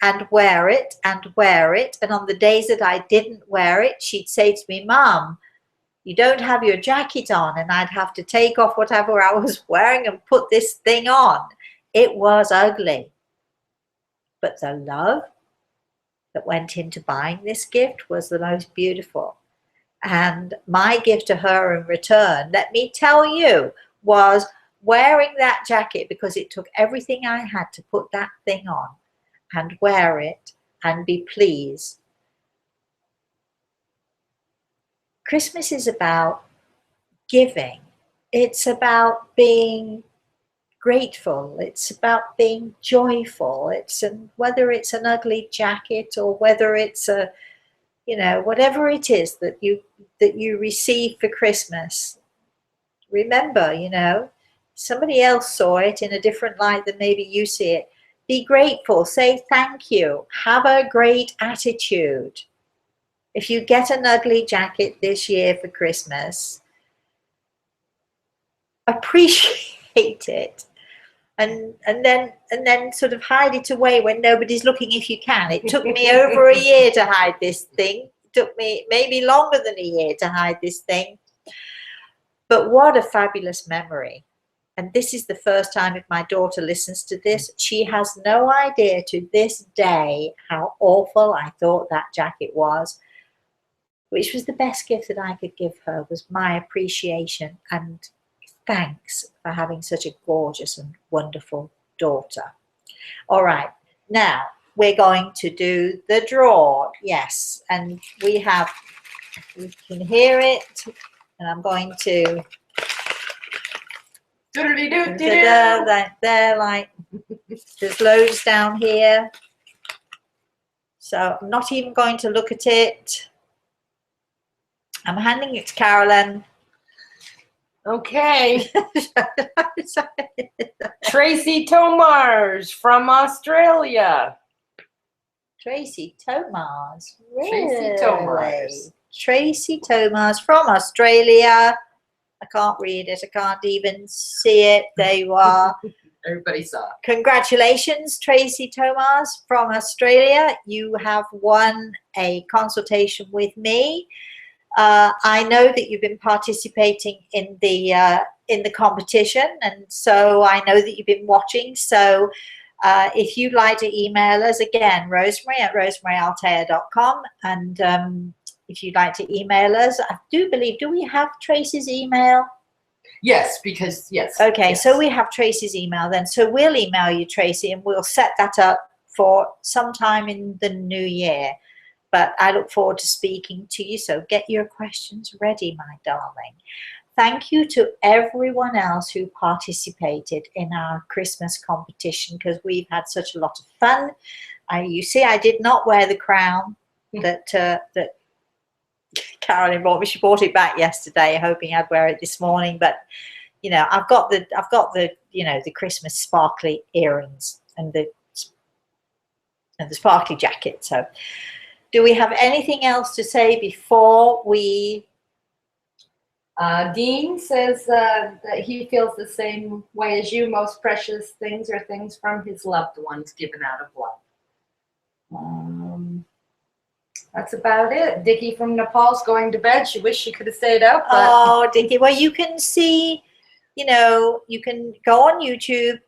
and wear it and wear it. And on the days that I didn't wear it, she'd say to me, "Mom, you don't have your jacket on," and I'd have to take off whatever I was wearing and put this thing on. It was ugly. But the love that went into buying this gift was the most beautiful. And my gift to her in return, let me tell you, was wearing that jacket, because it took everything I had to put that thing on and wear it and be pleased. Christmas is about giving. It's about being grateful. It's about being joyful. Whether it's an ugly jacket or whether it's a, you know, whatever it is that you receive for Christmas. Remember, you know, somebody else saw it in a different light than maybe you see it. Be grateful. Say thank you. Have a great attitude. If you get an ugly jacket this year for Christmas, appreciate it, and then sort of hide it away when nobody's looking if you can. It took me over a year to hide this thing. It took me maybe longer than a year to hide this thing. But what a fabulous memory. And this is the first time, if my daughter listens to this, she has no idea to this day how awful I thought that jacket was, which was the best gift that I could give her, was my appreciation and thanks for having such a gorgeous and wonderful daughter. All right, now we're going to do the draw. Yes, and you can hear it, and I'm going to there, like, there's loads down here, so I'm not even going to look at it. I'm handing it to Carolyn. Okay. Tracy Tomars from Australia. Tracy Tomars. Really? Tracy Tomars. Tracy Tomars from Australia. I can't read it. I can't even see it. There you are. Everybody saw it. Congratulations, Tracy Tomars from Australia. You have won a consultation with me. I know that you've been participating in the competition, and so I know that you've been watching. So if you'd like to email us, again, Rosemary at rosemaryaltea.com, and if you'd like to email us, I do believe, do we have Tracy's email? Yes, because yes. Okay, yes. so we have Tracy's email then. So we'll email you, Tracy, and we'll set that up for sometime in the new year. But I look forward to speaking to you. So get your questions ready, my darling. Thank you to everyone else who participated in our Christmas competition, because we've had such a lot of fun. You see, I did not wear the crown that Carolyn bought me. She bought it back yesterday, hoping I'd wear it this morning. But you know, I've got the the Christmas sparkly earrings and the sparkly jacket. So, do we have anything else to say before we? Dean says that he feels the same way as you. Most precious things are things from his loved ones given out of love. That's about it. Dickie from Nepal's going to bed. She wished she could have stayed up. But Oh, Dickie. Well, you can see, you can go on YouTube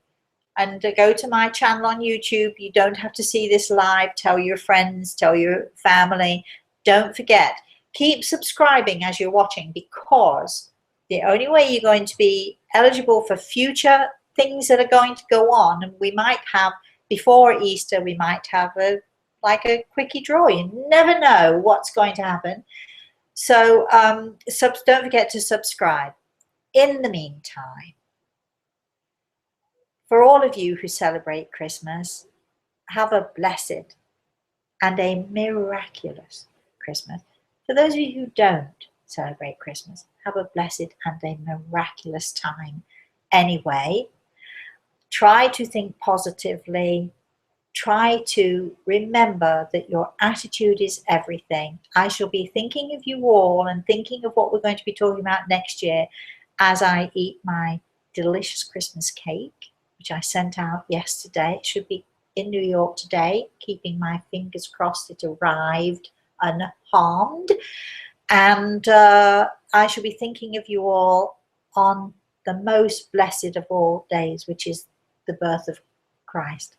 and go to my channel on YouTube. You don't have to see this live. Tell your friends, tell your family. Don't forget, keep subscribing as you're watching, because the only way you're going to be eligible for future things that are going to go on, and we might have, before Easter, we might have a quickie draw. You never know what's going to happen. So don't forget to subscribe. In the meantime, for all of you who celebrate Christmas, have a blessed and a miraculous Christmas. For those of you who don't celebrate Christmas, have a blessed and a miraculous time anyway. Try to think positively. Try to remember that your attitude is everything. I shall be thinking of you all and thinking of what we're going to be talking about next year as I eat my delicious Christmas cake, which I sent out yesterday. It should be in New York today, keeping my fingers crossed it arrived unharmed. And I shall be thinking of you all on the most blessed of all days, which is the birth of Christ.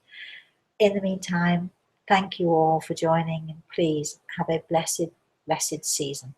In the meantime, thank you all for joining, and please have a blessed, blessed season.